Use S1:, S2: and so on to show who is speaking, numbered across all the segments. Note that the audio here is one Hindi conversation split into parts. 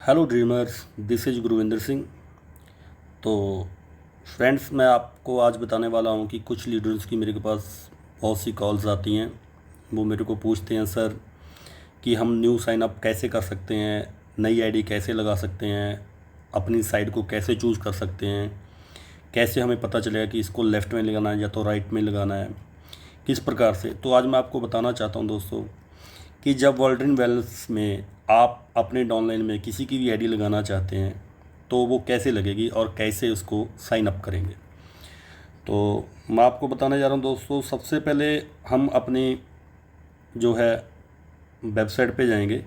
S1: Hello dreamers, this is Gurvinder Singh. तो फ्रेंड्स, मैं आपको आज बताने वाला हूँ कि कुछ लीडर्स की मेरे के पास बहुत सी कॉल्स आती हैं। वो मेरे को पूछते हैं, सर, कि हम न्यू साइन अप कैसे कर सकते हैं, नई आईडी कैसे लगा सकते हैं, अपनी साइड को कैसे चूज़ कर सकते हैं, कैसे हमें पता चलेगा कि इसको लेफ़्ट में लगाना है या तो राइट में लगाना है, किस प्रकार से। तो आज मैं आपको बताना चाहता हूँ दोस्तों कि जब वर्ल्ड वेल्स में आप अपने डाउनलाइन में किसी की भी आईडी लगाना चाहते हैं तो वो कैसे लगेगी और कैसे उसको साइन अप करेंगे। तो मैं आपको बताने जा रहा हूँ दोस्तों, सबसे पहले हम अपनी जो है वेबसाइट पे जाएंगे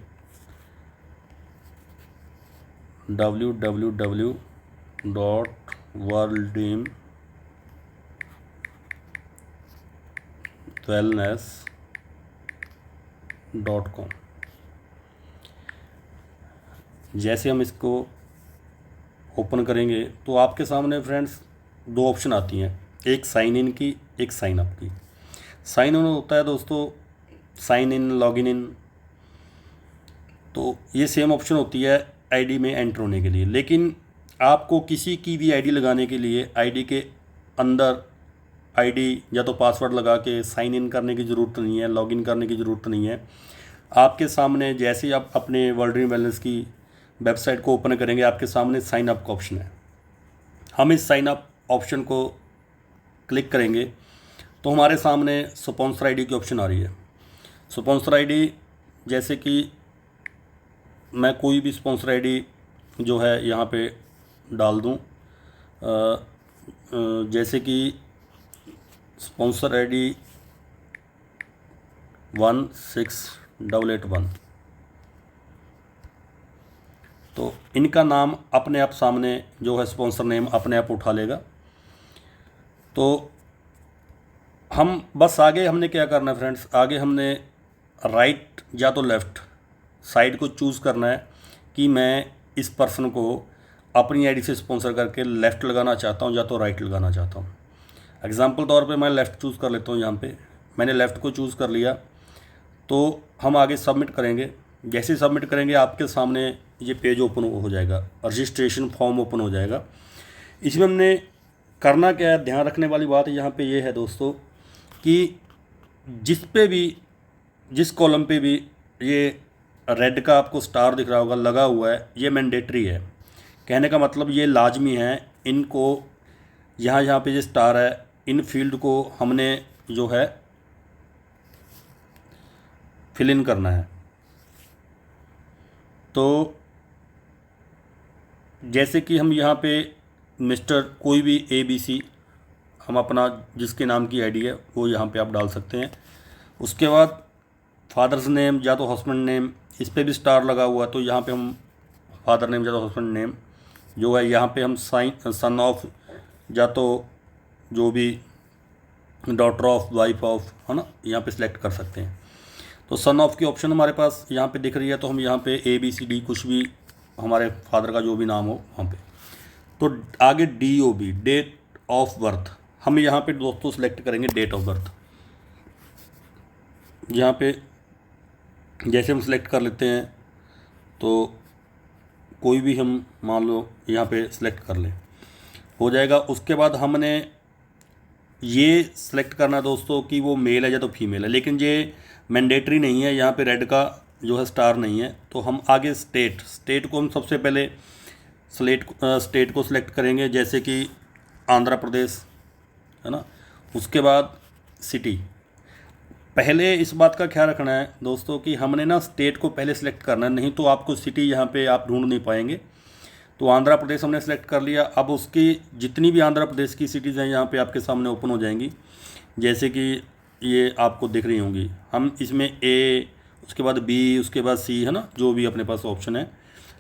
S1: www.worldteamwellness.com। जैसे हम इसको ओपन करेंगे तो आपके सामने फ्रेंड्स दो ऑप्शन आती हैं, एक साइन इन की, एक साइन अप की। साइन इन होता है दोस्तों, साइन इन, लॉगिन इन। तो ये सेम ऑप्शन होती है आईडी में एंटर होने के लिए, लेकिन आपको किसी की भी आईडी लगाने के लिए आईडी के अंदर आईडी या तो पासवर्ड लगा के साइन इन करने की ज़रूरत नहीं है, लॉगिन करने की ज़रूरत नहीं है। आपके सामने जैसे ही आप अपने वर्ल्ड बैलेंस की वेबसाइट को ओपन करेंगे, आपके सामने साइन अप का ऑप्शन है। हम इस साइन अप ऑप्शन को क्लिक करेंगे तो हमारे सामने स्पॉन्सर आईडी की ऑप्शन आ रही है। स्पॉन्सर आईडी, जैसे कि मैं कोई भी स्पॉन्सर आईडी जो है यहाँ पे डाल दूँ, जैसे कि स्पॉन्सर आईडी 16881। तो इनका नाम अपने आप सामने जो है स्पॉन्सर नेम अपने आप उठा लेगा। तो हम बस आगे हमने क्या करना है फ्रेंड्स, आगे हमने राइट या तो लेफ़्ट साइड को चूज़ करना है कि मैं इस पर्सन को अपनी आईडी से स्पॉन्सर करके लेफ़्ट लगाना चाहता हूँ या तो राइट लगाना चाहता हूँ। एग्जांपल तौर पे मैं लेफ़्ट चूज़ कर लेता हूँ। यहाँ पे मैंने लेफ़्ट को चूज़ कर लिया तो हम आगे सबमिट करेंगे। जैसे ही सबमिट करेंगे आपके सामने ये पेज ओपन हो जाएगा, रजिस्ट्रेशन फॉर्म ओपन हो जाएगा। इसमें हमने करना क्या है, ध्यान रखने वाली बात यहाँ पे ये है दोस्तों कि जिस कॉलम पे भी ये रेड का आपको स्टार दिख रहा होगा लगा हुआ है, ये मैंडेटरी है। कहने का मतलब ये लाजमी है, इनको यहाँ पे ये स्टार है, इन फील्ड को हमने जो है फिल इन करना है। तो जैसे कि हम यहाँ पे मिस्टर कोई भी ABC हम अपना जिसके नाम की आईडी है वो यहाँ पे आप डाल सकते हैं। उसके बाद फादर्स नेम या तो हस्बैंड नेम, इस पर भी स्टार लगा हुआ है तो यहाँ पे हम फादर नेम या तो हस्बैंड नेम जो है यहाँ पे हम सन ऑफ या तो जो भी डॉटर ऑफ, वाइफ ऑफ, है ना, यहाँ पे सिलेक्ट कर सकते हैं। तो सन ऑफ की ऑप्शन हमारे पास यहाँ पे दिख रही है, तो हम यहाँ पे ABCD कुछ भी हमारे फादर का जो भी नाम हो वहाँ पे। तो आगे DOB, डेट ऑफ बर्थ, हम यहाँ पे दोस्तों सिलेक्ट करेंगे डेट ऑफ बर्थ। यहाँ पे जैसे हम सिलेक्ट कर लेते हैं तो कोई भी हम मान लो यहाँ पे सिलेक्ट कर लें, हो जाएगा। उसके बाद हमने ये सिलेक्ट करना दोस्तों कि वो मेल है या तो फीमेल है, लेकिन ये मैंडेटरी नहीं है, यहाँ पे रेड का जो है स्टार नहीं है। तो हम आगे स्टेट को हम सबसे पहले स्टेट को सिलेक्ट करेंगे, जैसे कि आंध्र प्रदेश, है ना। उसके बाद सिटी। पहले इस बात का ख्याल रखना है दोस्तों कि हमने ना स्टेट को पहले सिलेक्ट करना है, नहीं तो आपको सिटी यहाँ पे आप ढूंढ नहीं पाएंगे। तो आंध्र प्रदेश हमने सेलेक्ट कर लिया। अब उसकी जितनी भी आंध्र प्रदेश की सिटीज़ हैं यहाँ पे आपके सामने ओपन हो जाएंगी, जैसे कि ये आपको दिख रही होंगी। हम इसमें A, उसके बाद B, उसके बाद C, है ना, जो भी अपने पास ऑप्शन है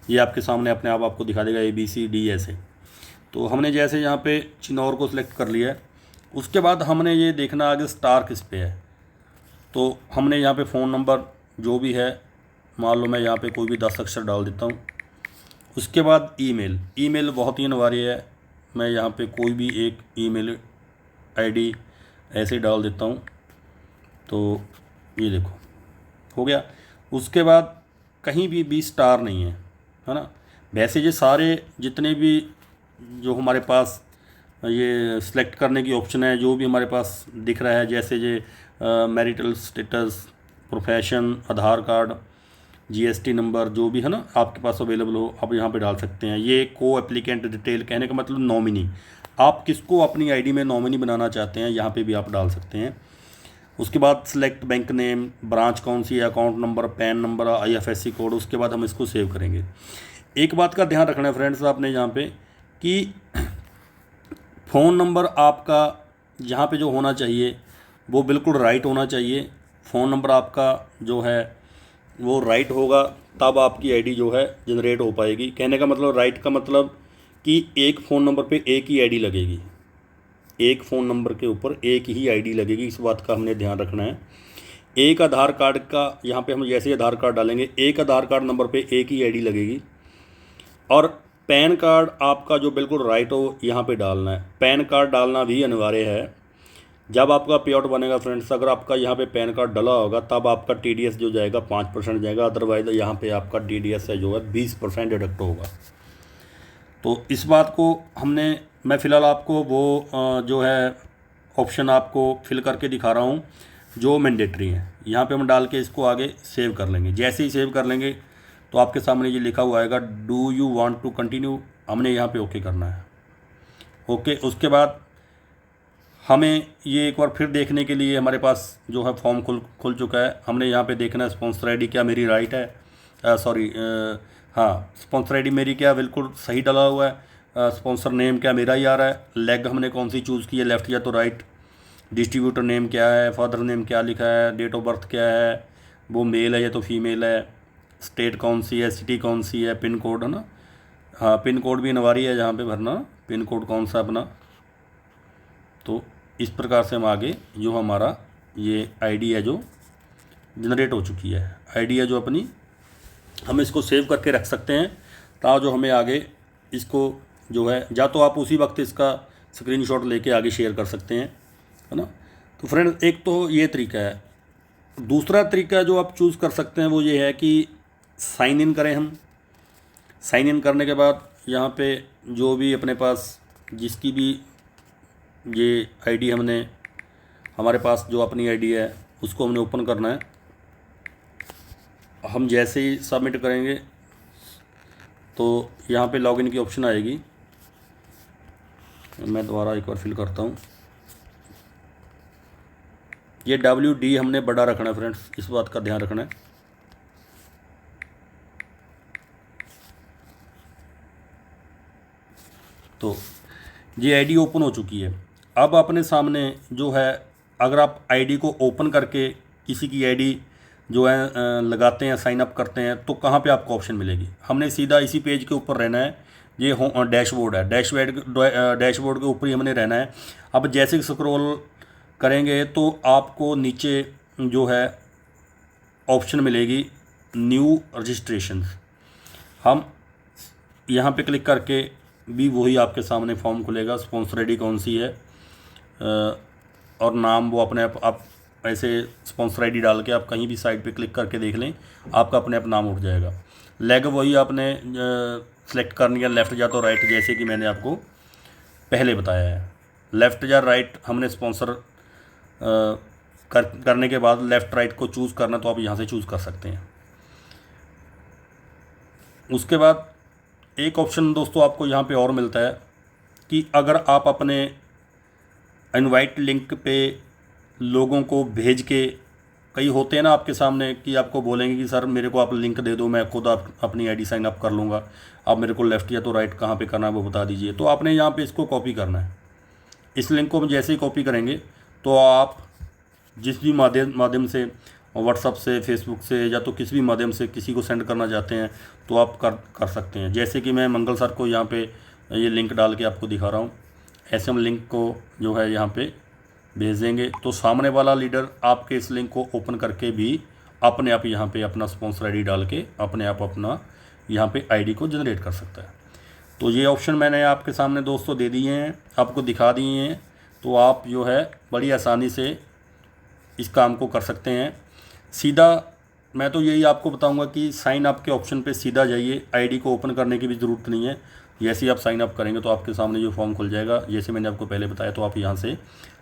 S1: ये आपके सामने अपने आप आपको दिखा देगा ABCD ऐसे। तो हमने जैसे यहाँ पे चिन्नौर को सिलेक्ट कर लिया है। उसके बाद हमने ये देखना आगे स्टार किस पे है। तो हमने यहाँ पे फ़ोन नंबर जो भी है, मान लो मैं यहाँ पे कोई भी 10 अक्षर डाल देता हूँ। उसके बाद ईमेल बहुत ही अनिवार्य है, मैं यहाँ पे कोई भी एक ईमेल आईडी ऐसे ही डाल देता हूँ। तो ये देखो हो गया। उसके बाद कहीं भी स्टार नहीं है, है ना। वैसे ये सारे जितने भी जो हमारे पास ये सिलेक्ट करने की ऑप्शन है, जो भी हमारे पास दिख रहा है, जैसे ये मैरिटल स्टेटस, प्रोफेशन, आधार कार्ड, जीएसटी नंबर, जो भी है ना आपके पास अवेलेबल हो, आप यहाँ पे डाल सकते हैं। ये को एप्लीकेंट डिटेल, कहने का मतलब नॉमिनी, आप किसको अपनी आईडी में नॉमिनी बनाना चाहते हैं, यहाँ पे भी आप डाल सकते हैं। उसके बाद सिलेक्ट बैंक नेम, ब्रांच कौन सी है, account number, pan number, IFSC code. उसके बाद हम इसको सेव करेंगे। एक बात का ध्यान रखना है फ्रेंड्स आपने यहाँ पे कि फ़ोन नंबर आपका यहाँ पे जो होना चाहिए वो बिल्कुल राइट होना चाहिए। फ़ोन नंबर आपका जो है वो राइट होगा, तब आपकी आईडी जो है जनरेट हो पाएगी। कहने का मतलब राइट का मतलब कि एक फ़ोन नंबर पे एक ही आईडी लगेगी, एक फ़ोन नंबर के ऊपर एक ही आईडी लगेगी। इस बात का हमने ध्यान रखना है। एक आधार कार्ड का यहाँ पे हम जैसे आधार कार्ड डालेंगे, एक आधार कार्ड नंबर पे एक ही आईडी लगेगी। और पैन कार्ड आपका जो बिल्कुल राइट हो यहाँ पे डालना है। पैन कार्ड डालना भी अनिवार्य है। जब आपका पे आउट बनेगा फ्रेंड्स, अगर आपका यहाँ पे पैन कार्ड डला होगा तब आपका टीडीएस जो जाएगा 5% जाएगा, अदरवाइज यहाँ पे आपका टीडीएस है जो है 20% डिडक्ट होगा। तो इस बात को मैं फ़िलहाल आपको वो जो है ऑप्शन आपको फिल करके दिखा रहा हूँ जो मैंडेटरी है। यहाँ पे हम डाल के इसको आगे सेव कर लेंगे। जैसे ही सेव कर लेंगे तो आपके सामने ये लिखा हुआ आएगा do you want to continue, हमने यहाँ पे ओके करना है। ओके, उसके बाद हमें ये एक बार फिर देखने के लिए हमारे पास जो है फॉर्म खुल चुका है। हमने यहाँ पे देखना है स्पॉन्सर आईडी क्या मेरी राइट है, हाँ स्पॉन्सर आईडी मेरी क्या बिल्कुल सही डला हुआ है। स्पॉन्सर नेम क्या मेरा ही आ रहा है। लेग हमने कौन सी चूज़ की है, लेफ़्ट या तो राइट। डिस्ट्रीब्यूटर नेम क्या है, फादर नेम क्या लिखा है, डेट ऑफ बर्थ क्या है, वो मेल है या तो फीमेल है, स्टेट कौन सी है, सिटी कौन सी है, पिन कोड है ना, हाँ पिन कोड भी अनिवार्य है जहाँ पे भरना, पिन कोड कौन सा अपना। तो इस प्रकार से हम आगे जो हमारा ये आईडी है जो जनरेट हो चुकी है, आईडी है जो अपनी, हम इसको सेव करके रख सकते हैं ताकि जो हमें आगे इसको जो है या तो आप उसी वक्त इसका स्क्रीनशॉट लेके आगे शेयर कर सकते हैं, है ना। तो फ्रेंड एक तो ये तरीका है। दूसरा तरीका जो आप चूज़ कर सकते हैं वो ये है कि साइन इन करें हम। साइन इन करने के बाद यहाँ पे जो भी अपने पास जिसकी भी ये आईडी हमने, हमारे पास जो अपनी आईडी है उसको हमने ओपन करना है। हम जैसे ही सबमिट करेंगे तो यहाँ पे लॉगिन की ऑप्शन आएगी। मैं दोबारा एक बार फिल करता हूँ। ये WD हमने बड़ा रखना है फ्रेंड्स, इस बात का ध्यान रखना है। तो ये आईडी ओपन हो चुकी है। अब अपने सामने जो है, अगर आप आईडी को ओपन करके किसी की आईडी जो है लगाते हैं, साइन अप करते हैं, तो कहाँ पे आपको ऑप्शन मिलेगी। हमने सीधा इसी पेज के ऊपर रहना है। ये डैशबोर्ड है, डैशबोर्ड के ऊपर ही हमने रहना है। अब जैसे स्क्रॉल करेंगे तो आपको नीचे जो है ऑप्शन मिलेगी न्यू रजिस्ट्रेशन। हम यहाँ पे क्लिक करके भी वही आपके सामने फॉर्म खुलेगा। स्पॉन्सर आईडी कौन सी है और नाम वो अपने आप ऐसे स्पॉन्सर आईडी डाल के आप कहीं भी साइट पे क्लिक करके देख लें, आपका अपने आप नाम उठ जाएगा। लेग वही आपने सेलेक्ट करनी है, लेफ़्ट या तो राइट, जैसे कि मैंने आपको पहले बताया है। लेफ़्ट या राइट हमने स्पॉन्सर करने के बाद लेफ़्ट राइट को चूज़ करना, तो आप यहाँ से चूज़ कर सकते हैं। उसके बाद एक ऑप्शन दोस्तों आपको यहाँ पे और मिलता है कि अगर आप अपने इनवाइट लिंक पे लोगों को भेज के, कई होते हैं ना आपके सामने कि आपको बोलेंगे कि सर मेरे को आप लिंक दे दो, मैं खुद अपनी आईडी साइन अप कर लूँगा, आप मेरे को लेफ़्ट या तो राइट कहाँ पे करना है वो बता दीजिए। तो आपने यहाँ पे इसको कॉपी करना है। इस लिंक को हम जैसे ही कॉपी करेंगे तो आप जिस भी माध्यम से, व्हाट्सअप से, फेसबुक से, या तो किसी भी माध्यम से किसी को सेंड करना चाहते हैं तो आप कर सकते हैं। जैसे कि मैं मंगल सर को यहाँ पे ये लिंक डाल के आपको दिखा रहा हूँ। ऐसे हम लिंक को जो है यहाँ पे भेज देंगे तो सामने वाला लीडर आपके इस लिंक को ओपन करके भी अपने आप यहाँ पे अपना स्पॉन्सर आईडी डाल के अपने आप अपना यहाँ पे आईडी को जनरेट कर सकता है। तो ये ऑप्शन मैंने आपके सामने दोस्तों दे दिए हैं, आपको दिखा दिए हैं। तो आप जो है बड़ी आसानी से इस काम को कर सकते हैं। सीधा मैं तो यही आपको बताऊंगा कि साइन अप के ऑप्शन पे सीधा जाइए, आईडी को ओपन करने की भी ज़रूरत नहीं है। जैसे ही आप साइन अप करेंगे तो आपके सामने जो फॉर्म खुल जाएगा, जैसे मैंने आपको पहले बताया, तो आप यहाँ से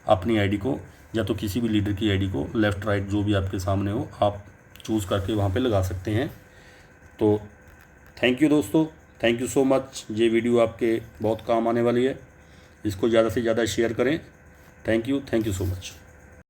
S1: अपनी आईडी को या तो किसी भी लीडर की आईडी को लेफ़्ट राइट जो भी आपके सामने हो आप चूज़ करके वहाँ पे लगा सकते हैं। तो थैंक यू दोस्तों, थैंक यू सो मच। ये वीडियो आपके बहुत काम आने वाली है, इसको ज़्यादा से ज़्यादा शेयर करें। Thank you so much.